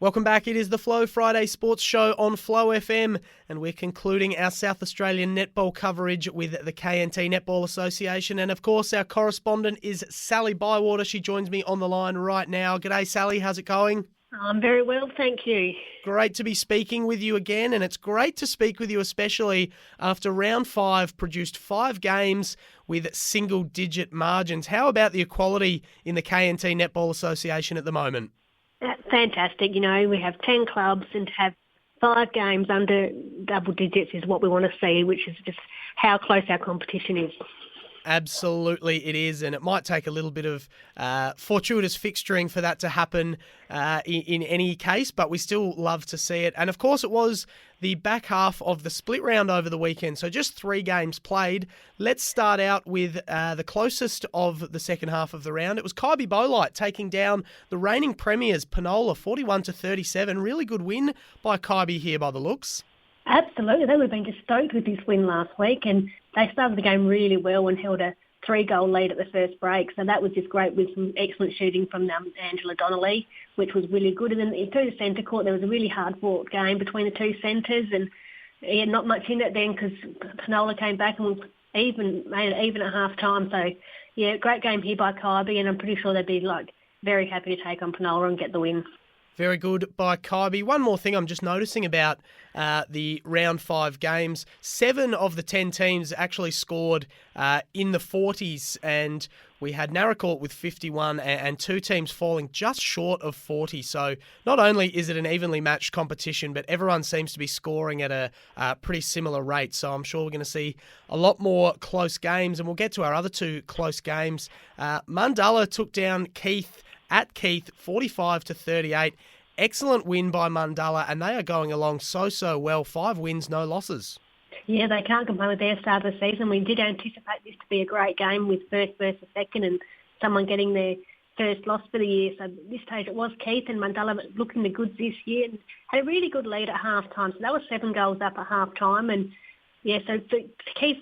Welcome back. It is the Flow Friday Sports Show on Flow FM, and we're concluding our South Australian netball coverage with the KNT Netball Association. And, of course, our correspondent is Sally Bywater. She joins me on the line right now. G'day, Sally. How's it going? I'm very well, thank you. Great to be speaking with you again, and it's great to speak with you especially after round 5 produced 5 games with single-digit margins. How about the equality in the KNT Netball Association at the moment? Fantastic. You know, we have 10 clubs, and to have 5 games under double digits is what we want to see, which is just how close our competition is. Absolutely it is, and it might take a little bit of fortuitous fixturing for that to happen in any case, but we still love to see it. And of course it was the back half of the split round over the weekend, so just 3 games played. Let's start out with the closest of the second half of the round. It was Kybe Bolite taking down the reigning premiers, Penola, 41-37. Really good win by Kybe here by the looks. Absolutely. They would have been just stoked with this win last week, and they started the game really well and held a 3-goal lead at the first break. So that was just great with some excellent shooting from Angela Donnelly, which was really good. And then through the centre court, there was a really hard-fought game between the two centres, and not much in it then because Penola came back and made it even at half-time. So, yeah, great game here by Kybe, and I'm pretty sure they'd be very happy to take on Penola and get the win. Very good by Kybe. One more thing I'm just noticing about the round 5 games. 7 of the 10 teams actually scored in the 40s, and we had Narracourt with 51 and 2 teams falling just short of 40. So not only is it an evenly matched competition, but everyone seems to be scoring at a pretty similar rate. So I'm sure we're going to see a lot more close games, and we'll get to our other 2 close games. Mundalla took down Keith at Keith, 45-38. Excellent win by Mundalla, and they are going along so well. 5 wins, no losses. Yeah, they can't complain with their start of the season. We did anticipate this to be a great game with first versus second and someone getting their first loss for the year. So at this stage it was Keith, and Mundalla looking the goods this year and had a really good lead at half-time. So that was 7 goals up at half-time. And, yeah, so for Keith,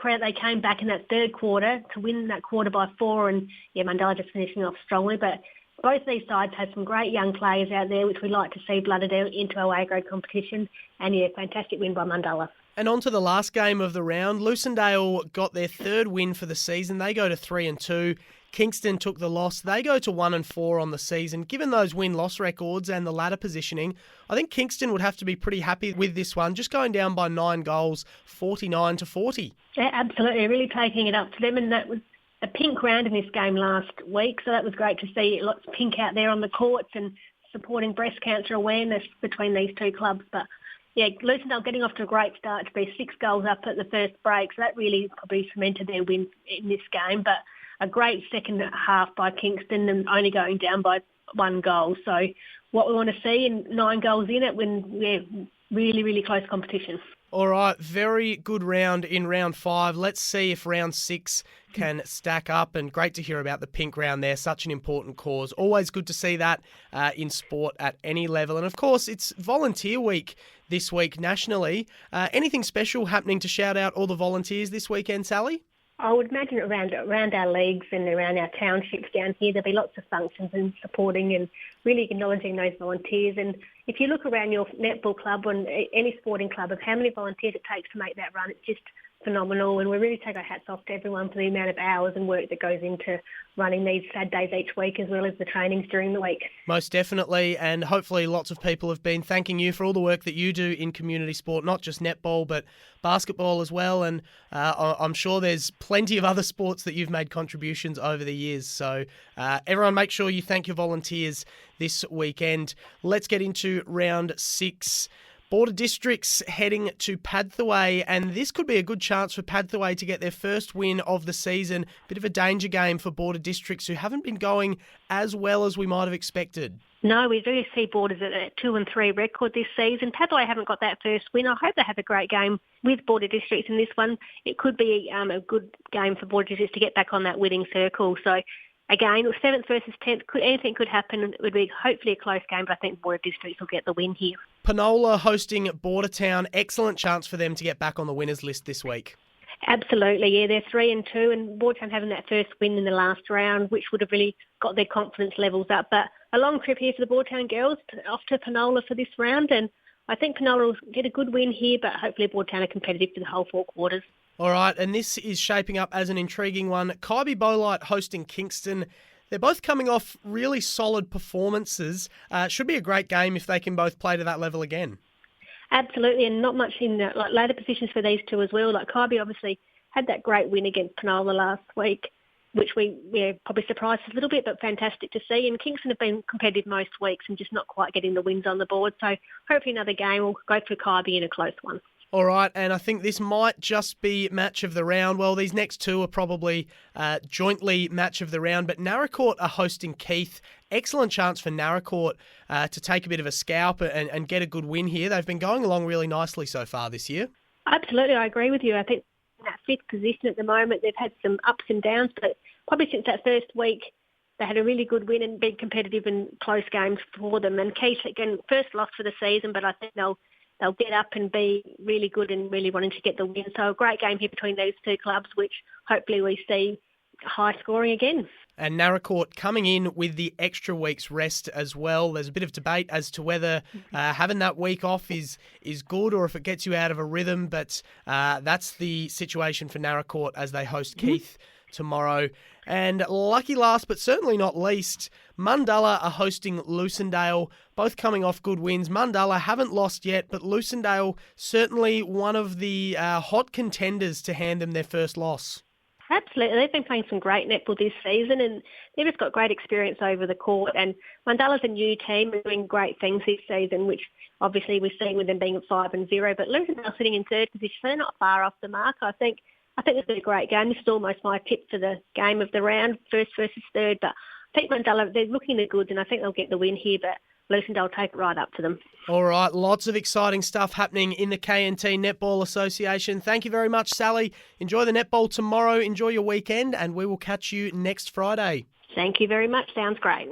they came back in that third quarter to win that quarter by 4, and, yeah, Mundalla just finishing off strongly. But both these sides had some great young players out there, which we'd like to see blooded out into our A-grade competition. And, yeah, fantastic win by Mundalla. And on to the last game of the round. Lucindale got their 3rd win for the season. They go to 3-2. Kingston took the loss. They go to 1-4 on the season. Given those win-loss records and the ladder positioning, I think Kingston would have to be pretty happy with this one, just going down by 9 goals, 49-40. Yeah, absolutely. Really taking it up to them, and that was a pink round in this game last week, so that was great to see. Lots of pink out there on the courts and supporting breast cancer awareness between these 2 clubs. But, yeah, Lucindale getting off to a great start to be 6 goals up at the first break, so that really probably cemented their win in this game. But a great second half by Kingston and only going down by 1 goal. So what we want to see, in 9 goals in it, when we're really close competition. All right, very good round in round 5. Let's see if round 6 can stack up, and great to hear about the pink round there. Such an important cause. Always good to see that in sport at any level. And of course, it's Volunteer Week this week nationally. Anything special happening to shout out all the volunteers this weekend, Sally? I would imagine around our leagues and around our townships down here, there'll be lots of functions and supporting and really acknowledging those volunteers. And if you look around your netball club or any sporting club of how many volunteers it takes to make that run, it's just phenomenal. And we really take our hats off to everyone for the amount of hours and work that goes into running these sad days each week, as well as the trainings during the week. Most definitely, and hopefully lots of people have been thanking you for all the work that you do in community sport, not just netball, but basketball as well. And I'm sure there's plenty of other sports that you've made contributions over the years. So everyone make sure you thank your volunteers this weekend. Let's get into round 6. Border Districts heading to Padthaway, and this could be a good chance for Padthaway to get their first win of the season. Bit of a danger game for Border Districts, who haven't been going as well as we might have expected. No, we do see Borders at a 2-3 record this season. Padthaway haven't got that first win. I hope they have a great game with Border Districts in this one. It could be a good game for Border Districts to get back on that winning circle. So again, 7th versus 10th, anything could happen. It would be hopefully a close game, but I think Border Districts will get the win here. Penola hosting Bordertown. Excellent chance for them to get back on the winners list this week. Absolutely, yeah. They're 3-2, and Bordertown having that first win in the last round, which would have really got their confidence levels up. But a long trip here for the Boardtown girls off to Penola for this round, and I think Penola will get a good win here, but hopefully Boardtown are competitive for the whole 4 quarters. All right, and this is shaping up as an intriguing one. Kybe Bolite hosting Kingston. They're both coming off really solid performances. Should be a great game if they can both play to that level again. Absolutely, and not much in later positions for these two as well. Like Kybe obviously had that great win against Penola last week, which we probably surprised us a little bit, but fantastic to see. And Kingston have been competitive most weeks and just not quite getting the wins on the board. So hopefully another game will go for Kybe in a close one. All right, and I think this might just be match of the round. Well, these next two are probably jointly match of the round, but Narracourt are hosting Keith. Excellent chance for Narracourt to take a bit of a scalp and get a good win here. They've been going along really nicely so far this year. Absolutely, I agree with you. I think in that 5th position at the moment, they've had some ups and downs, but probably since that first week, they had a really good win and been competitive in close games for them. And Keith, again, first loss for the season, but I think they'll get up and be really good and really wanting to get the win. So a great game here between these two clubs, which hopefully we see high scoring again. And Narracourt coming in with the extra week's rest as well. There's a bit of debate as to whether having that week off is good or if it gets you out of a rhythm, but that's the situation for Narracourt as they host Keith tomorrow. And lucky last, but certainly not least, Mundalla are hosting Lucendale, both coming off good wins. Mundalla haven't lost yet, but Lucendale certainly one of the hot contenders to hand them their first loss. Absolutely. They've been playing some great netball this season and they've just got great experience over the court. And Mundalla's a new team and doing great things this season, which obviously we're seeing with them being at 5-0. But Lucendale sitting in 3rd position, they're not far off the mark. I think this is a great game. This is almost my tip for the game of the round, 1st versus 3rd. But I think Mundalla, they're looking the goods and I think they'll get the win here. But Lucendale will take it right up to them. All right, lots of exciting stuff happening in the KNT Netball Association. Thank you very much, Sally. Enjoy the netball tomorrow. Enjoy your weekend, and we will catch you next Friday. Thank you very much. Sounds great.